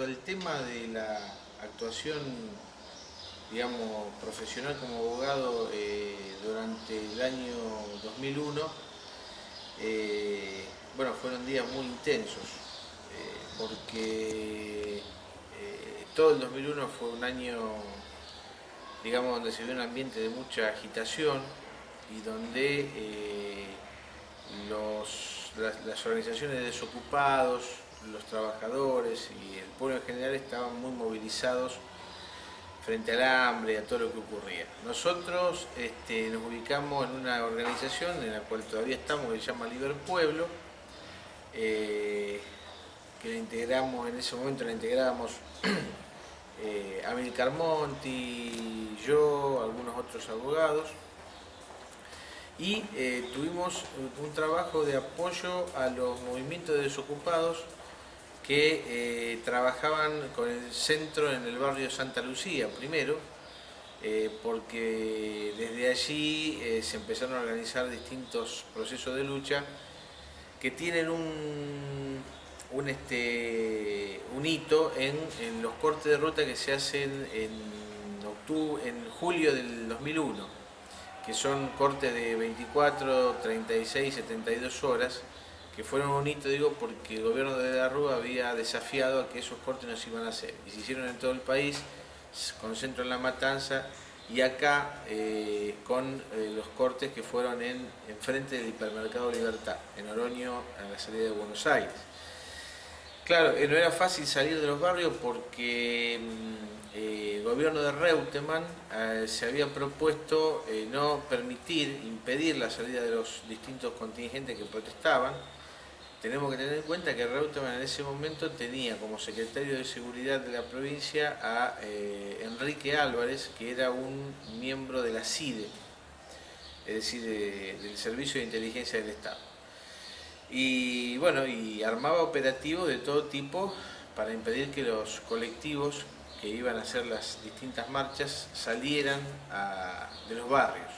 al tema de la actuación, digamos, profesional como abogado durante el año 2001, bueno, fueron días muy intensos, porque todo el 2001 fue un año, digamos, donde se vio un ambiente de mucha agitación y donde las organizaciones de desocupados, los trabajadores y el pueblo en general estaban muy movilizados frente al hambre y a todo lo que ocurría. Nosotros nos ubicamos en una organización en la cual todavía estamos, que se llama Liber Pueblo, que la integramos, en ese momento la integrábamos Amilcar Monti, yo, algunos otros abogados, y tuvimos un trabajo de apoyo a los movimientos de desocupados que trabajaban con el centro en el barrio Santa Lucía primero, porque desde allí se empezaron a organizar distintos procesos de lucha que tienen un hito en los cortes de ruta que se hacen en julio del 2001, que son cortes de 24, 36, 72 horas, que fueron un hito, digo, porque el gobierno de la Rúa había desafiado a que esos cortes no se iban a hacer, y se hicieron en todo el país, con centro en La Matanza, y acá con los cortes que fueron frente del Hipermercado Libertad, en Oroño, a la salida de Buenos Aires. Claro, no era fácil salir de los barrios porque el gobierno de Reutemann se había propuesto no permitir, impedir la salida de los distintos contingentes que protestaban. Tenemos que tener en cuenta que Reutemann en ese momento tenía como secretario de Seguridad de la provincia a Enrique Álvarez, que era un miembro de la CIDE, es decir, del Servicio de Inteligencia del Estado. Y bueno, y armaba operativos de todo tipo para impedir que los colectivos que iban a hacer las distintas marchas salieran de los barrios.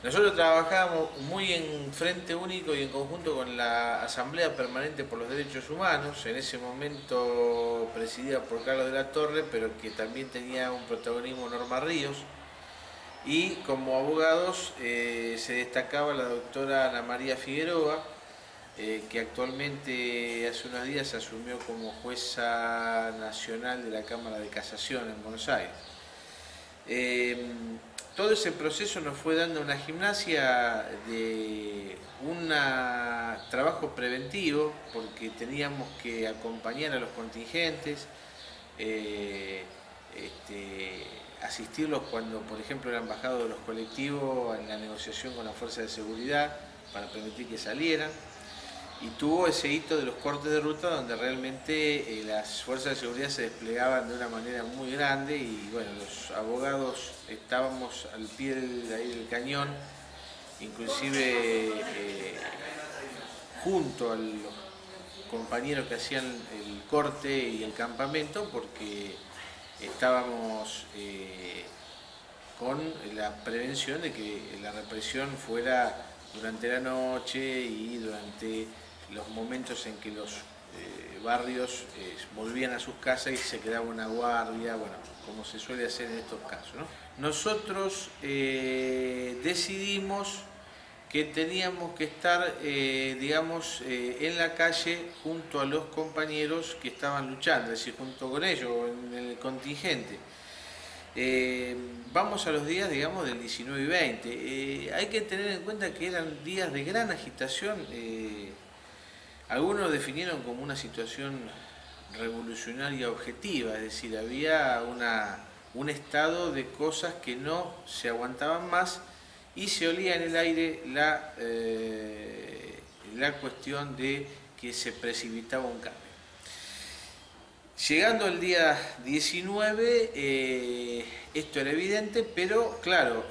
Nosotros trabajábamos muy en frente único y en conjunto con la Asamblea Permanente por los Derechos Humanos, en ese momento presidida por Carlos de la Torre, pero que también tenía un protagonismo Norma Ríos. Y como abogados se destacaba la doctora Ana María Figueroa, que actualmente hace unos días asumió como jueza nacional de la Cámara de Casación en Buenos Aires. Todo ese proceso nos fue dando una gimnasia de un trabajo preventivo, porque teníamos que acompañar a los contingentes, asistirlos cuando, por ejemplo, eran bajados de los colectivos en la negociación con la fuerza de seguridad para permitir que salieran. Y tuvo ese hito de los cortes de ruta donde realmente las fuerzas de seguridad se desplegaban de una manera muy grande y bueno, los abogados estábamos al pie del cañón, inclusive junto a los compañeros que hacían el corte y el campamento, porque estábamos con la prevención de que la represión fuera durante la noche y durante los momentos en que los barrios volvían a sus casas y se quedaba una guardia, bueno, como se suele hacer en estos casos, ¿no? Nosotros decidimos que teníamos que estar, digamos, en la calle junto a los compañeros que estaban luchando, es decir, junto con ellos, en el contingente. Vamos a los días, digamos, del 19 y 20. Hay que tener en cuenta que eran días de gran agitación. Algunos lo definieron como una situación revolucionaria objetiva, es decir, había un estado de cosas que no se aguantaban más y se olía en el aire la cuestión de que se precipitaba un cambio. Llegando el día 19, esto era evidente, pero claro,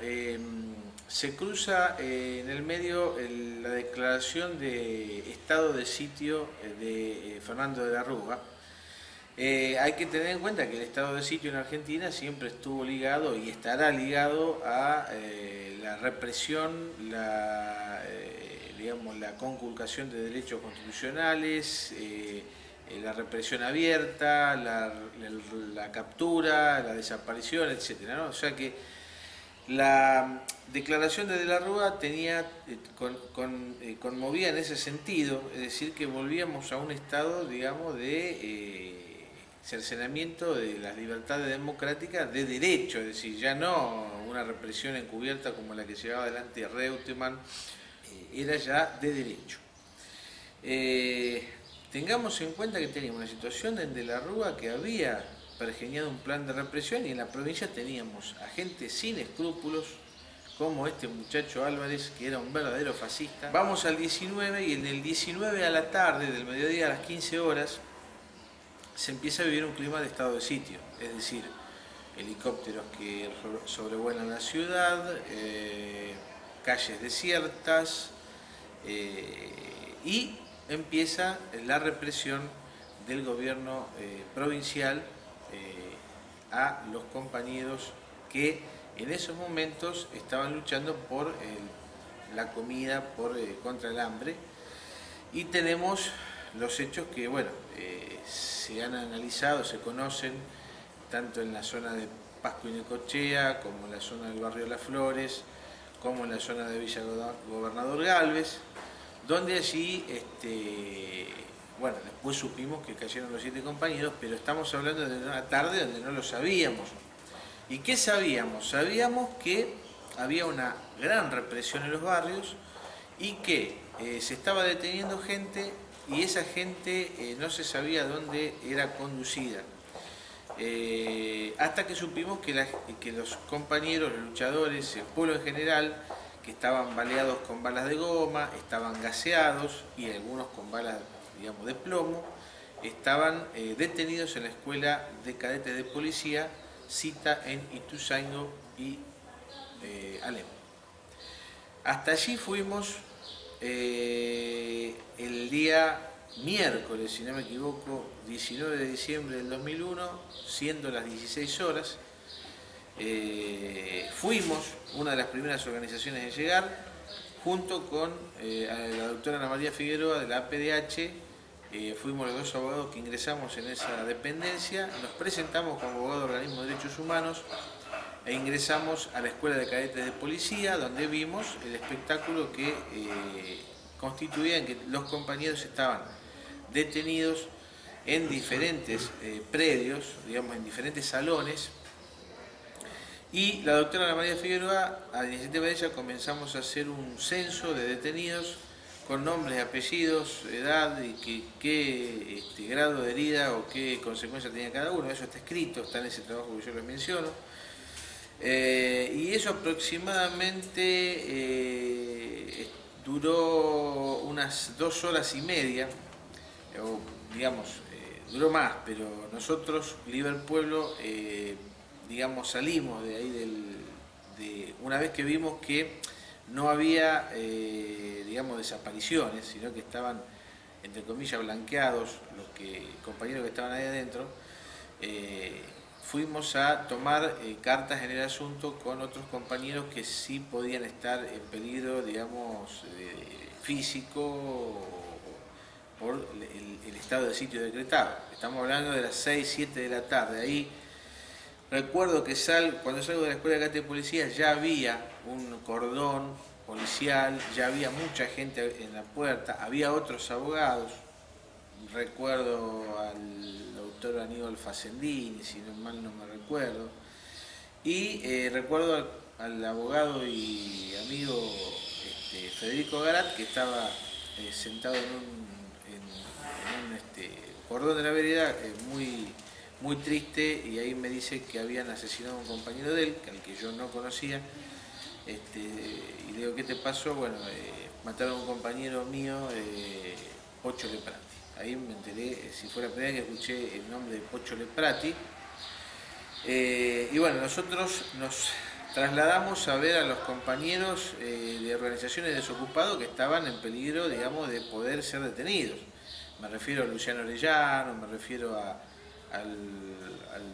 se cruza en el medio la declaración de estado de sitio de Fernando de la Rúa. Hay que tener en cuenta que el estado de sitio en Argentina siempre estuvo ligado y estará ligado a la represión, digamos, la conculcación de derechos constitucionales, la represión abierta, la captura, la desaparición, etcétera, ¿no? O sea que la declaración de la Rúa tenía, conmovía en ese sentido, es decir, que volvíamos a un estado, digamos, de cercenamiento de las libertades democráticas de derecho, es decir, ya no una represión encubierta como la que llevaba adelante Reutemann, era ya de derecho. Tengamos en cuenta que teníamos una situación en De la Rúa que había pergeñado un plan de represión y en la provincia teníamos a gente sin escrúpulos como este muchacho Álvarez, que era un verdadero fascista. Vamos al 19 y en el 19 a la tarde, del mediodía a las 15 horas, se empieza a vivir un clima de estado de sitio, es decir, helicópteros que sobrevuelan la ciudad, calles desiertas, y empieza la represión del gobierno provincial a los compañeros que en esos momentos estaban luchando por la comida, contra el hambre. Y tenemos los hechos que, bueno, se han analizado, se conocen, tanto en la zona de Pasco y Necochea, como en la zona del barrio Las Flores, como en la zona de Villa Gobernador Galvez, donde allí, bueno, después supimos que cayeron los 7 compañeros, pero estamos hablando de una tarde donde no lo sabíamos. ¿Y qué sabíamos? Sabíamos que había una gran represión en los barrios y que se estaba deteniendo gente y esa gente no se sabía dónde era conducida. Hasta que supimos que los compañeros, los luchadores, el pueblo en general, que estaban baleados con balas de goma, estaban gaseados y algunos con balas, digamos, de plomo, estaban detenidos en la escuela de cadetes de policía, cita en Ituzaingó y Alem. Hasta allí fuimos el día miércoles, si no me equivoco, 19 de diciembre del 2001, siendo las 16 horas. Fuimos una de las primeras organizaciones en llegar, junto con la doctora Ana María Figueroa de la APDH. Fuimos los 2 abogados que ingresamos en esa dependencia, nos presentamos como abogado de organismo de derechos humanos e ingresamos a la escuela de cadetes de policía, donde vimos el espectáculo que constituía en que los compañeros estaban detenidos en diferentes predios, digamos, en diferentes salones. Y la doctora Ana María Figueroa, a la iniciativa de ella, comenzamos a hacer un censo de detenidos con nombres, apellidos, edad y qué grado de herida o qué consecuencia tenía cada uno. Eso está escrito, está en ese trabajo que yo les menciono. Y eso aproximadamente duró unas 2 horas y media, o digamos, duró más, pero nosotros, Liber Pueblo, digamos, salimos de ahí una vez que vimos que no había, digamos, desapariciones, sino que estaban, entre comillas, blanqueados los compañeros que estaban ahí adentro. Fuimos a tomar cartas en el asunto con otros compañeros que sí podían estar en peligro, digamos, físico por el estado de sitio decretado. Estamos hablando de las 6, 7 de la tarde. Ahí recuerdo que cuando salgo de la escuela de cadete de policía ya había un cordón policial, ya había mucha gente en la puerta, había otros abogados. Recuerdo al doctor Aníbal Facendini, si mal no me recuerdo, y recuerdo al abogado y amigo Federico Garat, que estaba sentado en un cordón de la vereda, muy triste, y ahí me dice que habían asesinado a un compañero de él, al que yo no conocía, y le digo, ¿qué te pasó? Bueno, mataron a un compañero mío, Pocho Leprati. Ahí me enteré, si fue la primera vez que escuché el nombre de Pocho Leprati. Y bueno, nosotros nos trasladamos a ver a los compañeros de organizaciones desocupados que estaban en peligro, digamos, de poder ser detenidos. Me refiero a Luciano Orellano, me refiero al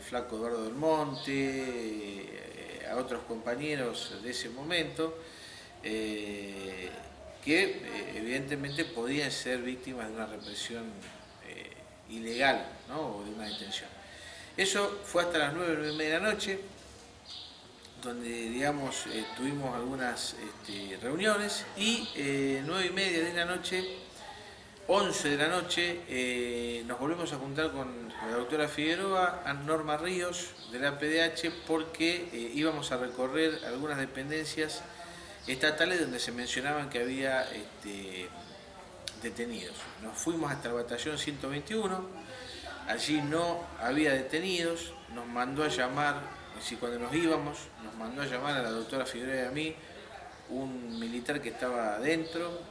flaco Eduardo del Monte, a otros compañeros de ese momento, que evidentemente podían ser víctimas de una represión ilegal, ¿no? O de una detención. Eso fue hasta las 9, 9:30 de la noche, donde, digamos, tuvimos algunas reuniones, y 9:30 de la noche, 11 de la noche, nos volvemos a juntar con la doctora Figueroa, Norma Ríos, de la PDH, porque íbamos a recorrer algunas dependencias estatales donde se mencionaban que había detenidos. Nos fuimos hasta el batallón 121, allí no había detenidos, nos mandó a llamar, es cuando nos íbamos, nos mandó a llamar a la doctora Figueroa y a mí, un militar que estaba adentro,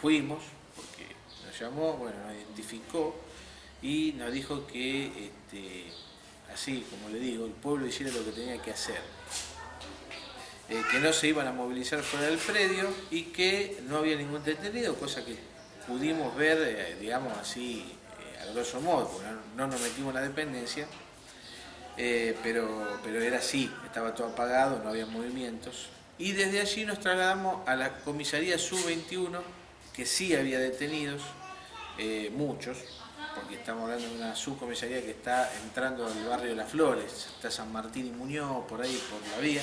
fuimos, porque nos llamó, bueno, nos identificó y nos dijo que, así como le digo, el pueblo hiciera lo que tenía que hacer. Que no se iban a movilizar fuera del predio y que no había ningún detenido, cosa que pudimos ver, digamos así, a grosso modo, porque no nos metimos en la dependencia, pero era así, estaba todo apagado, no había movimientos. Y desde allí nos trasladamos a la comisaría Sub-21, que sí había detenidos, muchos, porque estamos hablando de una subcomisaría que está entrando al barrio de Las Flores, está San Martín y Muñoz, por ahí, por la vía.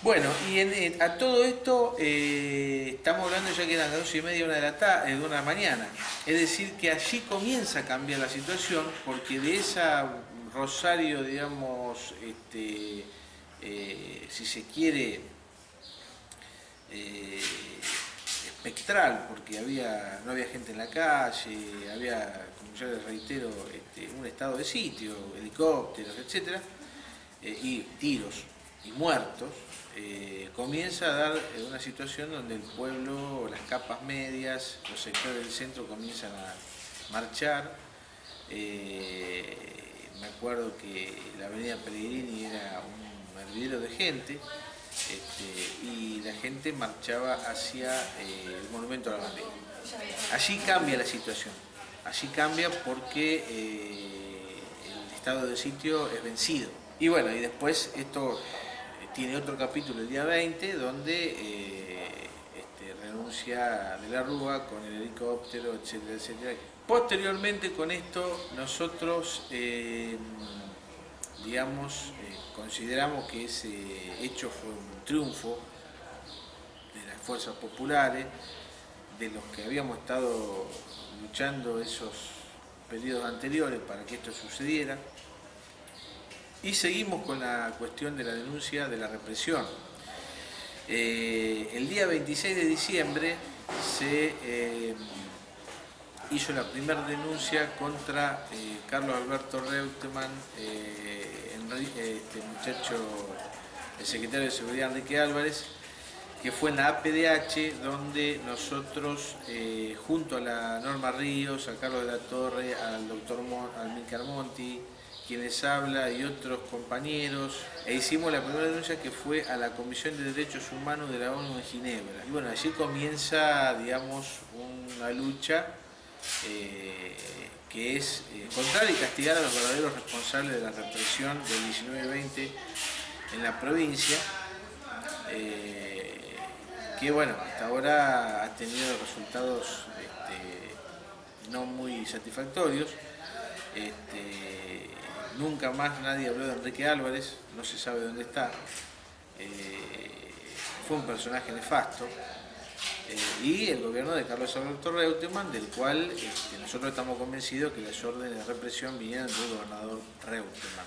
Bueno, y a todo esto estamos hablando ya que eran las 12:30, 1 de la mañana. Es decir, que allí comienza a cambiar la situación, porque de esa Rosario, digamos, si se quiere, espectral, porque no había gente en la calle, había, como ya les reitero, un estado de sitio, helicópteros, etc., y tiros y muertos. Comienza a dar una situación donde el pueblo, las capas medias, los sectores del centro comienzan a marchar. Me acuerdo que la avenida Pellegrini era un hervidero de gente, y la gente marchaba hacia el monumento a la bandera. Allí cambia la situación, allí cambia porque el estado de sitio es vencido. Y bueno, y después esto tiene otro capítulo el día 20, donde renuncia De la Rúa con el helicóptero, etcétera, etcétera. Posteriormente, con esto, nosotros, digamos, consideramos que ese hecho fue un triunfo de las fuerzas populares, de los que habíamos estado luchando esos periodos anteriores para que esto sucediera. Y seguimos con la cuestión de la denuncia de la represión. El día 26 de diciembre se hizo la primera denuncia contra Carlos Alberto Reutemann, muchacho, el secretario de Seguridad Enrique Álvarez, que fue en la APDH, donde nosotros, junto a la Norma Ríos, a Carlos de la Torre, al doctor Amílcar Monti, quien les habla, y otros compañeros, hicimos la primera denuncia, que fue a la Comisión de Derechos Humanos de la ONU en Ginebra. Y bueno, allí comienza, digamos, una lucha que es encontrar y castigar a los verdaderos responsables de la represión del 19-20 en la provincia, que bueno, hasta ahora ha tenido resultados no muy satisfactorios. Nunca más nadie habló de Enrique Álvarez, no se sabe dónde está. Fue un personaje nefasto. Y el gobierno de Carlos Alberto Reutemann, del cual nosotros estamos convencidos que las órdenes de represión vinieron del gobernador Reutemann.